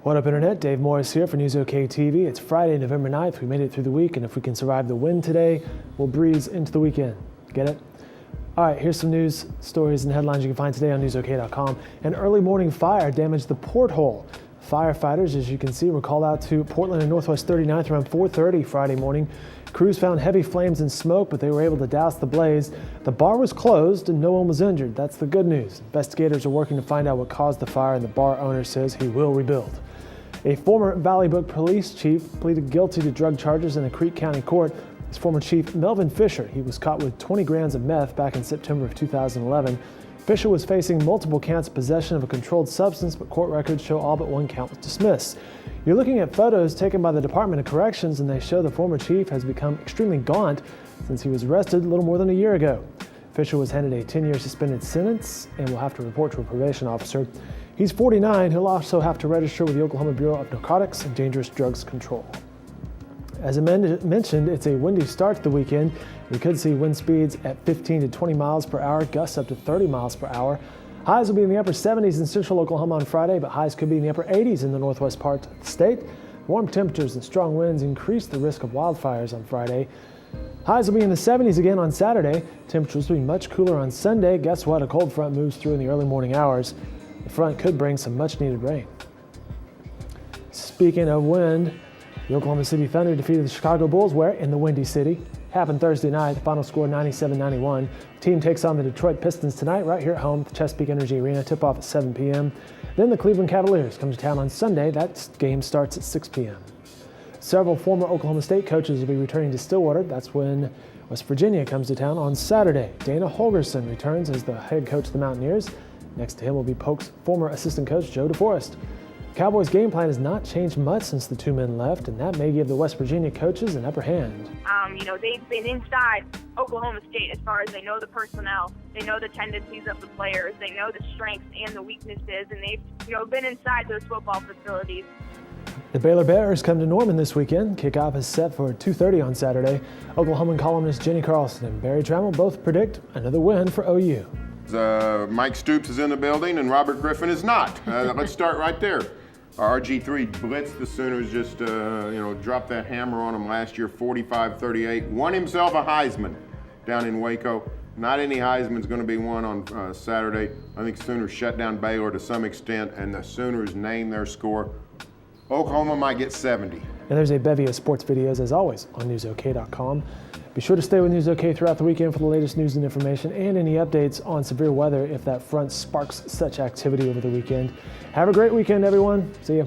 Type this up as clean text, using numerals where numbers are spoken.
What up, Internet? Dave Morris here for NewsOK TV. It's Friday, November 9th. We made it through the week, and if we can survive the wind today, we'll breeze into the weekend. Get it? All right, here's some news, stories, and headlines you can find today on NewsOK.com. An early morning fire damaged the porthole. Firefighters, as you can see, were called out to Portland and Northwest 39th around 4:30 Friday morning. Crews found heavy flames and smoke, but they were able to douse the blaze. The bar was closed and no one was injured. That's the good news. Investigators are working to find out what caused the fire, and the bar owner says he will rebuild. A former Valley Brook police chief pleaded guilty to drug charges in a Creek County court. His former chief, Melvin Fisher, he was caught with 20 grams of meth back in September of 2011. Fisher was facing multiple counts of possession of a controlled substance, but court records show all but one count was dismissed. You're looking at photos taken by the Department of Corrections, and they show the former chief has become extremely gaunt since he was arrested a little more than a year ago. Fisher was handed a 10-year suspended sentence and will have to report to a probation officer. He's 49. He'll also have to register with the Oklahoma Bureau of Narcotics and Dangerous Drugs Control. As I mentioned, it's a windy start to the weekend. We could see wind speeds at 15 to 20 miles per hour, gusts up to 30 miles per hour. Highs will be in the upper 70s in central Oklahoma on Friday, but highs could be in the upper 80s in the northwest part of the state. Warm temperatures and strong winds increase the risk of wildfires on Friday. Highs will be in the 70s again on Saturday. Temperatures will be much cooler on Sunday. Guess what? A cold front moves through in the early morning hours. The front could bring some much-needed rain. Speaking of wind, the Oklahoma City Thunder defeated the Chicago Bulls where? In the Windy City. Happened Thursday night. The final score 97-91. The team takes on the Detroit Pistons tonight right here at home at the Chesapeake Energy Arena. Tip-off at 7 p.m. Then the Cleveland Cavaliers come to town on Sunday. That game starts at 6 p.m. Several former Oklahoma State coaches will be returning to Stillwater. That's when West Virginia comes to town on Saturday. Dana Holgorsen returns as the head coach of the Mountaineers. Next to him will be Polk's former assistant coach, Joe DeForest. Cowboys' game plan has not changed much since the two men left, and that may give the West Virginia coaches an upper hand. They've been inside Oklahoma State as far as they know the personnel, they know the tendencies of the players, they know the strengths and the weaknesses, and they've, been inside those football facilities. The Baylor Bears come to Norman this weekend. Kickoff is set for 2:30 on Saturday. Oklahoman columnist Jenny Carlson and Barry Trammell both predict another win for OU. Mike Stoops is in the building and Robert Griffin is not. Let's start right there. RG3 blitzed the Sooners, just dropped that hammer on them last year, 45-38. Won himself a Heisman down in Waco. Not any Heisman's going to be won on Saturday. I think Sooners shut down Baylor to some extent, and the Sooners name their score. Oklahoma might get 70. And there's a bevy of sports videos, as always, on NewsOK.com. Be sure to stay with NewsOK throughout the weekend for the latest news and information and any updates on severe weather if that front sparks such activity over the weekend. Have a great weekend, everyone. See you.